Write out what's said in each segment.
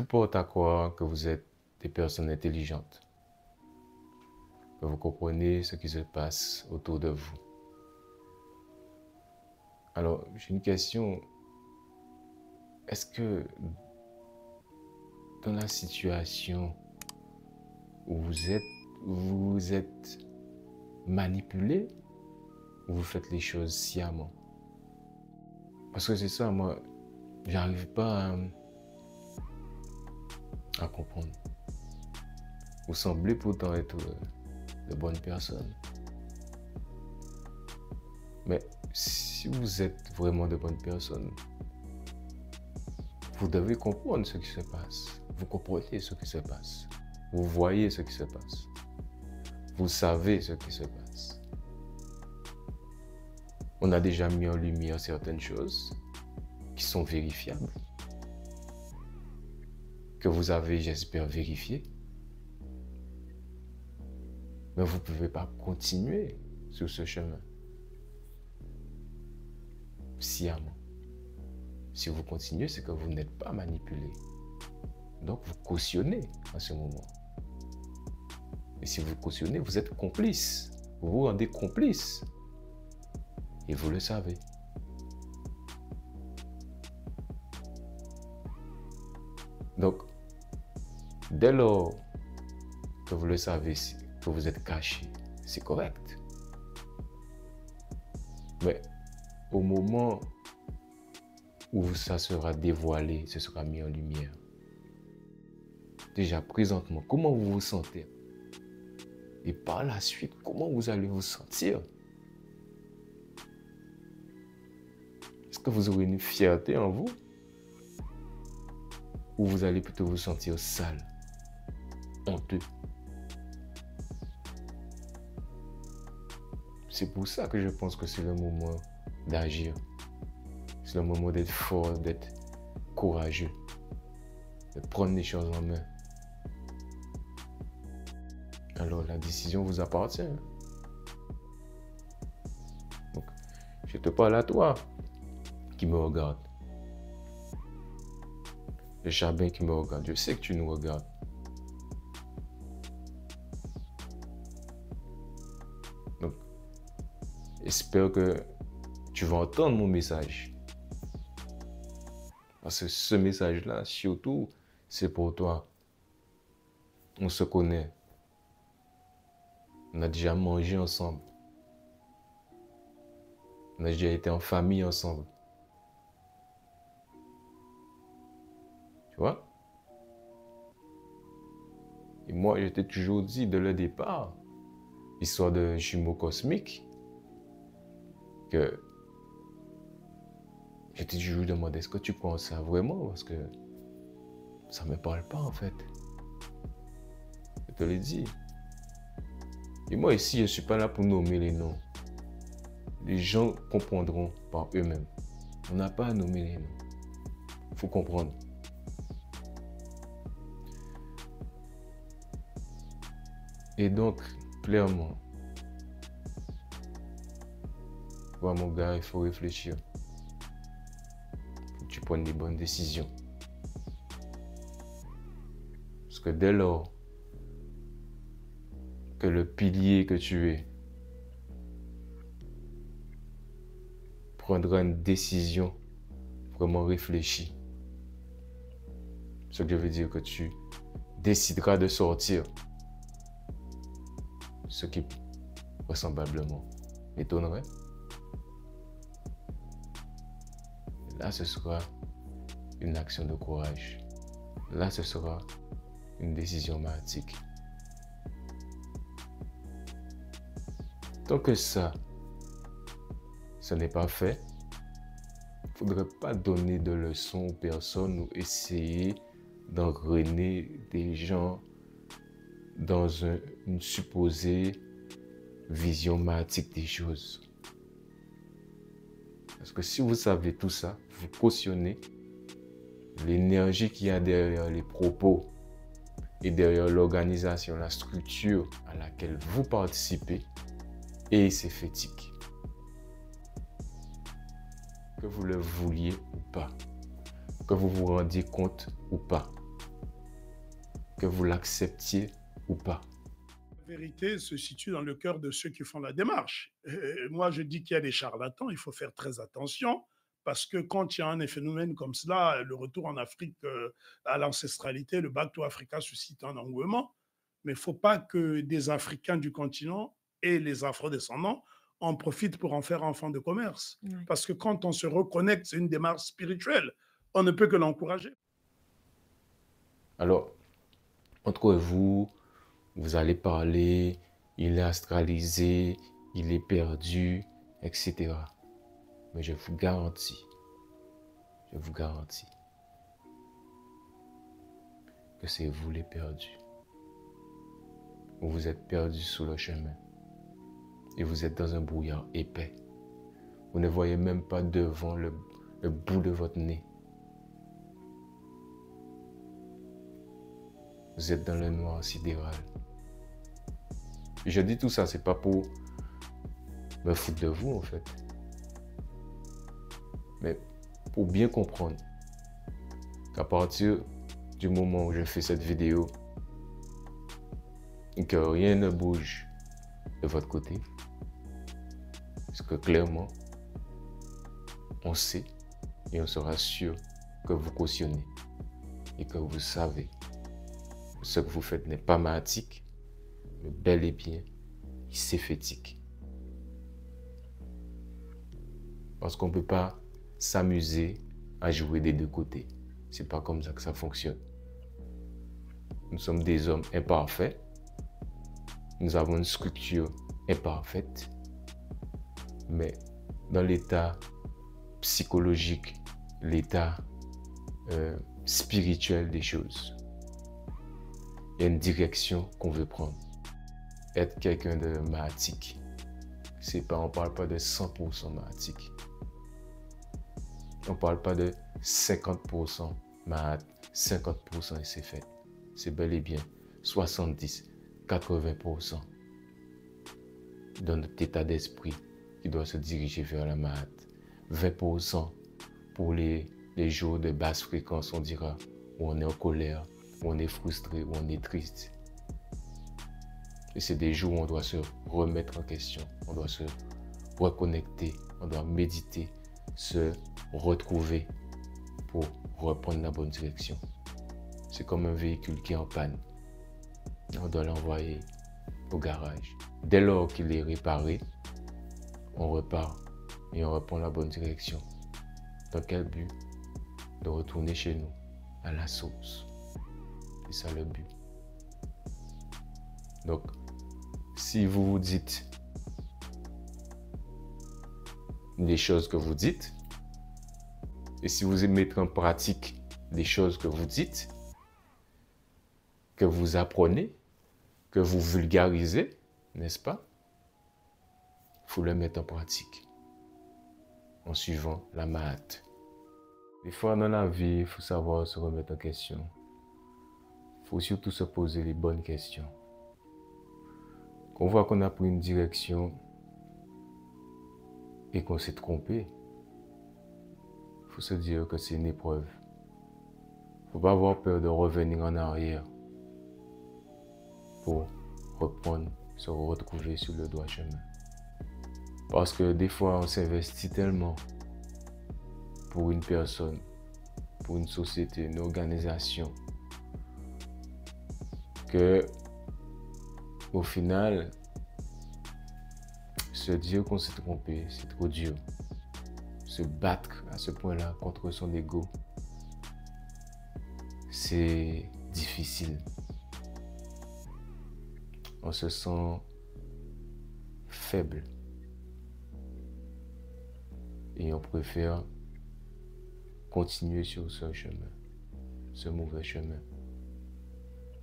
Tout porte à croire que vous êtes des personnes intelligentes, que vous comprenez ce qui se passe autour de vous. Alors, j'ai une question. Est-ce que dans la situation où vous êtes manipulé ou vous faites les choses sciemment? Parce que c'est ça, moi, j'arrive pas à comprendre. Vous semblez pourtant être de bonnes personnes. Mais si vous êtes vraiment de bonnes personnes, vous devez comprendre ce qui se passe. Vous comprenez ce qui se passe. Vous voyez ce qui se passe. Vous savez ce qui se passe. On a déjà mis en lumière certaines choses qui sont vérifiables, que vous avez, j'espère, vérifiées. Mais vous ne pouvez pas continuer sur ce chemin sciemment. Si vous continuez, c'est que vous n'êtes pas manipulé. Donc vous cautionnez à ce moment. Et si vous cautionnez, vous êtes complice. Vous vous rendez complice. Et vous le savez. Donc, dès lors que vous le savez, que vous êtes caché, c'est correct. Mais au moment où ça sera dévoilé, ce sera mis en lumière, déjà présentement, comment vous vous sentez? Et par la suite, comment vous allez vous sentir? Est-ce que vous aurez une fierté en vous? Ou vous allez plutôt vous sentir sale, honteux? C'est pour ça que je pense que c'est le moment d'agir. C'est le moment d'être fort, d'être courageux, de prendre les choses en main. Alors la décision vous appartient. Donc, je te parle à toi qui me regarde. Le charbin qui me regarde, je sais que tu nous regardes. Donc, j'espère que tu vas entendre mon message. Parce que ce message-là, surtout, c'est pour toi. On se connaît. On a déjà mangé ensemble. On a déjà été en famille ensemble. Tu vois? Et moi, je t'ai toujours dit dès le départ, histoire de jumeaux cosmiques, que je t'ai toujours demandé, est-ce que tu penses ça vraiment? Parce que ça ne me parle pas en fait. Je te l'ai dit. Et moi ici, je ne suis pas là pour nommer les noms. Les gens comprendront par eux-mêmes. On n'a pas à nommer les noms. Il faut comprendre. Et donc, clairement, ouais, mon gars, il faut réfléchir. Faut que tu prennes des bonnes décisions. Parce que dès lors que le pilier que tu es prendra une décision vraiment réfléchie, ce que je veux dire que tu décideras de sortir, ce qui vraisemblablement m'étonnerait. Là, ce sera une action de courage. Là, ce sera une décision martyrique. Tant que ça, ce n'est pas fait, il ne faudrait pas donner de leçons aux personnes ou essayer d'engrainer des gens dans une supposée vision martyrique des choses. Parce que si vous savez tout ça, vous cautionnez l'énergie qu'il y a derrière les propos et derrière l'organisation, la structure à laquelle vous participez, et c'est fétique. Que vous le vouliez ou pas, que vous vous rendiez compte ou pas, que vous l'acceptiez ou pas. La vérité se situe dans le cœur de ceux qui font la démarche. Moi, je dis qu'il y a des charlatans, il faut faire très attention, parce que quand il y a un phénomène comme cela, le retour en Afrique à l'ancestralité, le Back to Africa suscite un engouement, mais il ne faut pas que des Africains du continent et les afrodescendants en profitent pour en faire un fonds de commerce. Ouais. Parce que quand on se reconnecte, c'est une démarche spirituelle. On ne peut que l'encourager. Alors, entre vous, vous allez parler, il est astralisé, il est perdu, etc. Mais je vous garantis que c'est vous les perdus. Vous êtes perdus sous le chemin et vous êtes dans un brouillard épais. Vous ne voyez même pas devant le bout de votre nez. Vous êtes dans le noir sidéral. Et je dis tout ça, c'est pas pour me foutre de vous en fait, mais pour bien comprendre qu'à partir du moment où je fais cette vidéo et que rien ne bouge de votre côté, parce que clairement, on sait et on sera sûr que vous cautionnez et que vous savez que ce que vous faites n'est pas mahatique, mais bel et bien symphétique. Parce qu'on ne peut pas s'amuser à jouer des deux côtés. C'est pas comme ça que ça fonctionne. Nous sommes des hommes imparfaits. Nous avons une structure imparfaite. Mais dans l'état psychologique, l'état spirituel des choses, il y a une direction qu'on veut prendre. Être quelqu'un de mahatique. On ne parle pas de 100% mahatique. On ne parle pas de 50% mahat, 50% et c'est fait. C'est bel et bien 70, 80% dans notre état d'esprit qui doit se diriger vers la mahat. 20% pour les jours de basse fréquence, on dira, où on est en colère, où on est frustré, où on est triste. Et c'est des jours où on doit se remettre en question, on doit se reconnecter, on doit méditer, se retrouver pour reprendre la bonne direction. C'est comme un véhicule qui est en panne. On doit l'envoyer au garage. Dès lors qu'il est réparé, on repart et on reprend la bonne direction. Dans quel but? De retourner chez nous, à la source. C'est ça le but. Donc, si vous vous dites les choses que vous dites, et si vous mettez en pratique les choses que vous dites, que vous apprenez, que vous vulgarisez, n'est-ce pas? Il faut le mettre en pratique en suivant la mahat. Des fois dans la vie, il faut savoir se remettre en question. Il faut surtout se poser les bonnes questions. Quand on voit qu'on a pris une direction et qu'on s'est trompé, il faut se dire que c'est une épreuve. Il ne faut pas avoir peur de revenir en arrière pour reprendre, se retrouver sur le droit chemin. Parce que des fois, on s'investit tellement pour une personne, pour une société, une organisation, que au final, se dire qu'on s'est trompé, c'est trop dur. Se battre à ce point-là contre son ego, c'est difficile. On se sent faible. Et on préfère continuer sur ce chemin, ce mauvais chemin,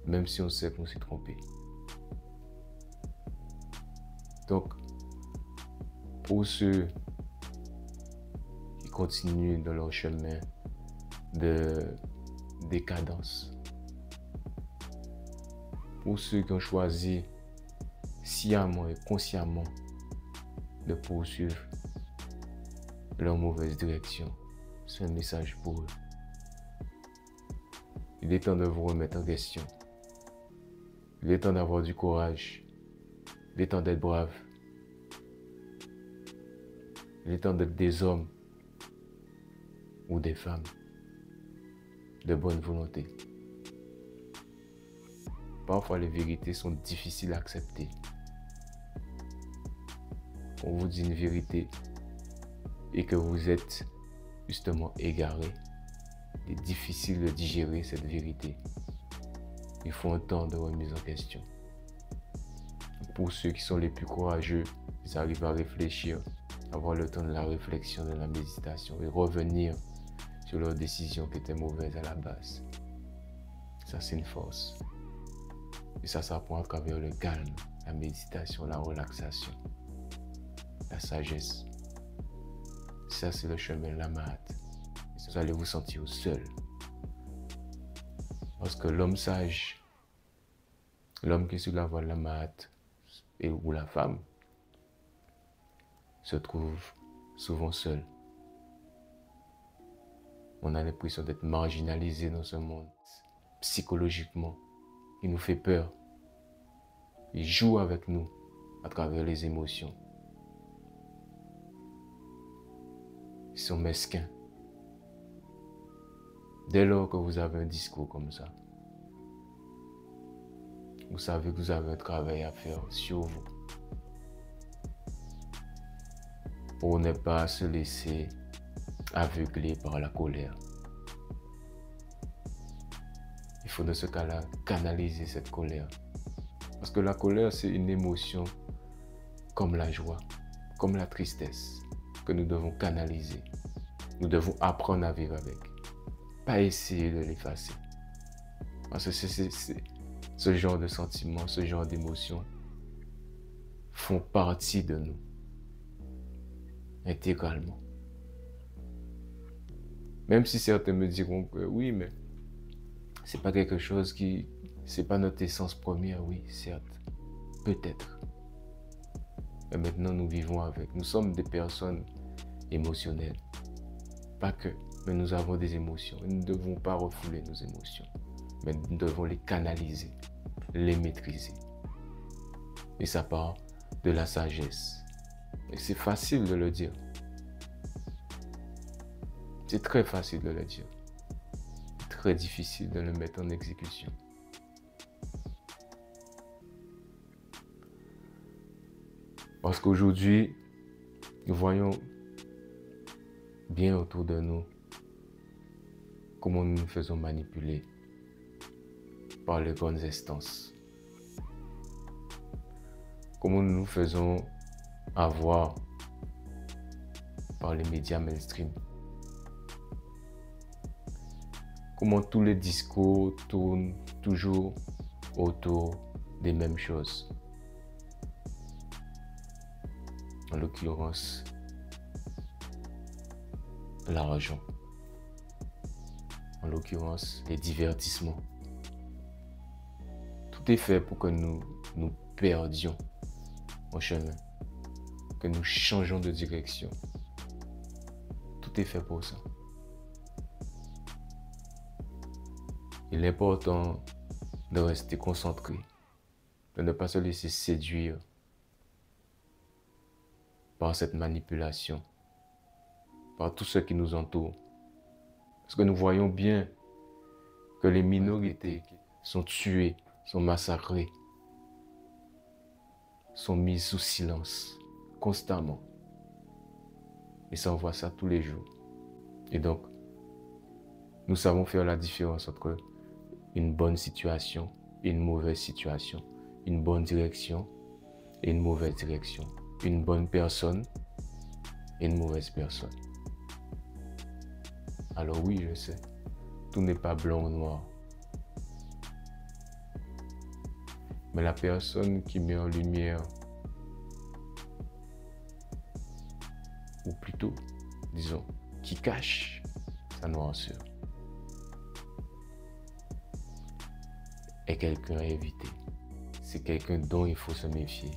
même si on sait qu'on s'est trompé. Donc, pour ceux qui continuent dans leur chemin de décadence, pour ceux qui ont choisi sciemment et consciemment de poursuivre leur mauvaise direction, c'est un message pour eux. Il est temps de vous remettre en question Il est temps d'avoir du courage. Il est temps d'être brave. Il est temps d'être des hommes ou des femmes de bonne volonté. Parfois, les vérités sont difficiles à accepter. Quand on vous dit une vérité et que vous êtes justement égaré, il est difficile de digérer cette vérité. Il faut un temps de remise en question. Pour ceux qui sont les plus courageux, ils arrivent à réfléchir, avoir le temps de la réflexion, de la méditation et revenir sur leurs décisions qui étaient mauvaises à la base. Ça, c'est une force. Et ça s'apprend à travers le calme, la méditation, la relaxation, la sagesse. Ça, c'est le chemin de la Mahat. Vous allez vous sentir seul. Parce que l'homme sage, l'homme qui est sur la voie de la Mahat, ou la femme, se trouve souvent seul. On a l'impression d'être marginalisé dans ce monde, psychologiquement. Il nous fait peur. Il joue avec nous à travers les émotions. Ils sont mesquins. Dès lors que vous avez un discours comme ça, vous savez que vous avez un travail à faire sur vous. Pour ne pas se laisser aveugler par la colère. Il faut dans ce cas-là canaliser cette colère. Parce que la colère, c'est une émotion comme la joie, comme la tristesse, que nous devons canaliser. Nous devons apprendre à vivre avec. Pas essayer de l'effacer. Parce que ce genre de sentiments, ce genre d'émotions font partie de nous, intégralement. Même si certains me diront que oui, mais c'est pas quelque chose qui... C'est pas notre essence première, oui, certes. Peut-être. Mais maintenant, nous vivons avec. Nous sommes des personnes émotionnelles. Pas que, mais nous avons des émotions. Nous ne devons pas refouler nos émotions. Mais nous devons les canaliser, les maîtriser. Et ça part de la sagesse. Et c'est facile de le dire. C'est très facile de le dire. Très difficile de le mettre en exécution. Parce qu'aujourd'hui, nous voyons bien autour de nous comment nous nous faisons manipuler par les grandes instances. Comment nous nous faisons avoir par les médias mainstream. Comment tous les discours tournent toujours autour des mêmes choses. En l'occurrence, l'argent. En l'occurrence, les divertissements. Tout est fait pour que nous nous perdions en chemin, que nous changeons de direction. Tout est fait pour ça. Il est important de rester concentré, de ne pas se laisser séduire par cette manipulation, par tout ce qui nous entoure. Parce que nous voyons bien que les minorités sont tuées, sont massacrées, sont mises sous silence constamment. Et ça, on voit ça tous les jours. Et donc, nous savons faire la différence entre une bonne situation et une mauvaise situation, une bonne direction et une mauvaise direction, une bonne personne et une mauvaise personne. Alors oui, je sais, tout n'est pas blanc ou noir. Mais la personne qui met en lumière, ou plutôt, disons, qui cache sa noirceur, est quelqu'un à éviter. C'est quelqu'un dont il faut se méfier.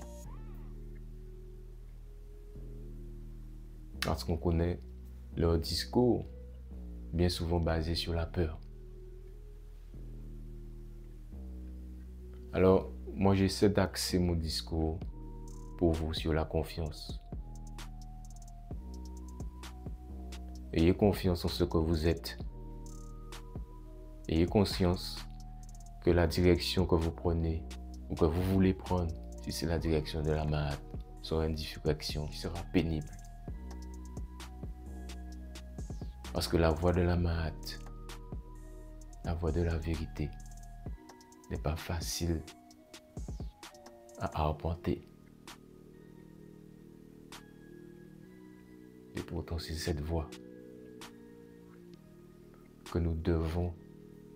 Parce qu'on connaît leur discours, bien souvent basé sur la peur. Alors, moi j'essaie d'axer mon discours pour vous sur la confiance. Ayez confiance en ce que vous êtes. Ayez conscience que la direction que vous prenez ou que vous voulez prendre, si c'est la direction de la Mahat, sera une direction qui sera pénible. Parce que la voie de la Mahat, la voie de la vérité, n'est pas facile à arpenter. Et pourtant, c'est cette voie que nous devons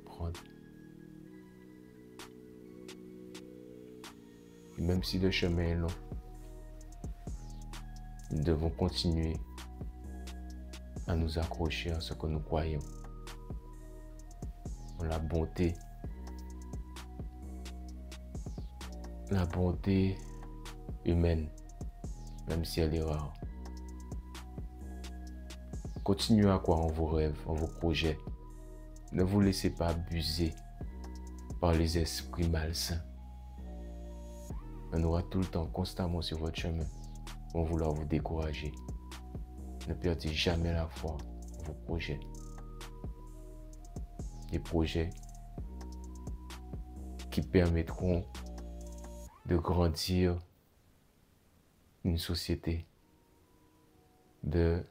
prendre. Et même si le chemin est long, nous devons continuer à nous accrocher à ce que nous croyons, en la bonté humaine, même si elle est rare. Continuez à croire en vos rêves, en vos projets. Ne vous laissez pas abuser par les esprits malsains. On aura tout le temps, constamment sur votre chemin, vont vouloir vous décourager. Ne perdez jamais la foi en vos projets. Des projets qui permettront de grandir une société, de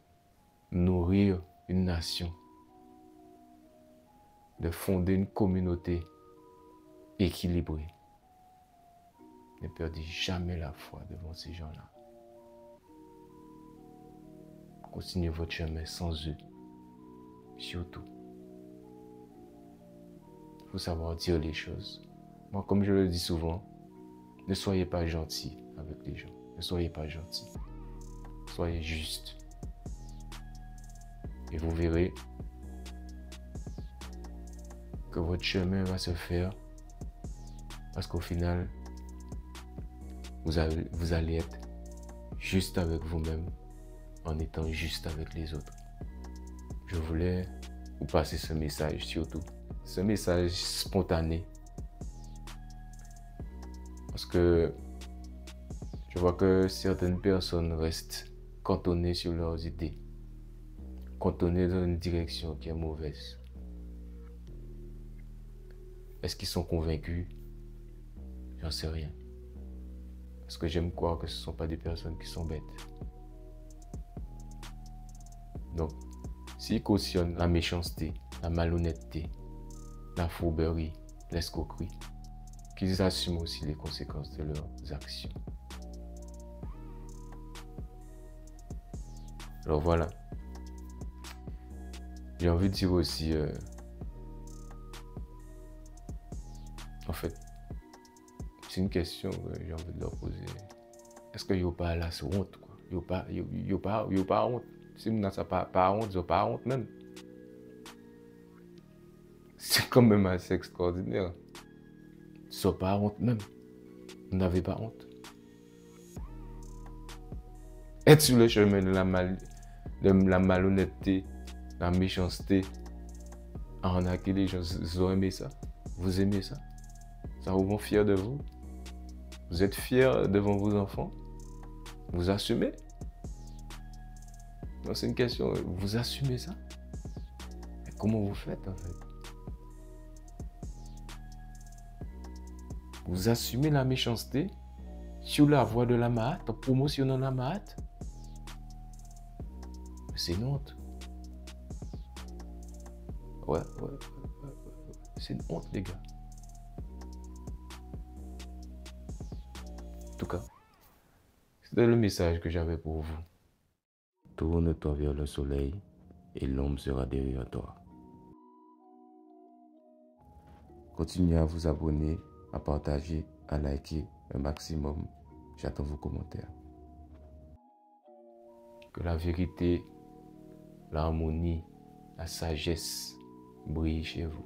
nourrir une nation, de fonder une communauté équilibrée. Ne perdez jamais la foi devant ces gens-là. Continuez votre chemin sans eux. Surtout, il faut savoir dire les choses. Moi, comme je le dis souvent, ne soyez pas gentil avec les gens. Ne soyez pas gentil. Soyez juste. Et vous verrez que votre chemin va se faire parce qu'au final, vous allez être juste avec vous-même en étant juste avec les autres. Je voulais vous passer ce message surtout. Ce message spontané. Parce que je vois que certaines personnes restent cantonnées sur leurs idées. Cantonnées dans une direction qui est mauvaise. Est-ce qu'ils sont convaincus? J'en sais rien. Parce que j'aime croire que ce ne sont pas des personnes qui sont bêtes. Donc, s'ils cautionnent la méchanceté, la malhonnêteté, la fourberie, l'escroquerie, qu'ils assument aussi les conséquences de leurs actions. Alors voilà. J'ai envie de dire aussi, en fait, c'est une question que j'ai envie de leur poser. Est-ce que yo pas là, c'est honte, quoi? Yo pas honte. Si vous n'avez pas honte, yo pas honte même. C'est quand même assez extraordinaire. Ils pas honte même. Vous n'avez pas honte. Être sur le chemin de la malhonnêteté, la méchanceté, arnaquer les gens, vous aimez ça? Vous aimez ça? Ça vous rend fier de vous? Vous êtes fiers devant vos enfants? Vous assumez? Non, c'est une question, vous assumez ça? Mais comment vous faites en fait? Vous assumez la méchanceté sur la voie de la Mahat, en promotionnant la Mahat? C'est une honte. Ouais. C'est une honte, les gars. En tout cas, c'était le message que j'avais pour vous. Tourne-toi vers le soleil et l'ombre sera derrière toi. Continuez à vous abonner, à partager, à liker un maximum. J'attends vos commentaires. Que la vérité, l'harmonie, la sagesse brillent chez vous.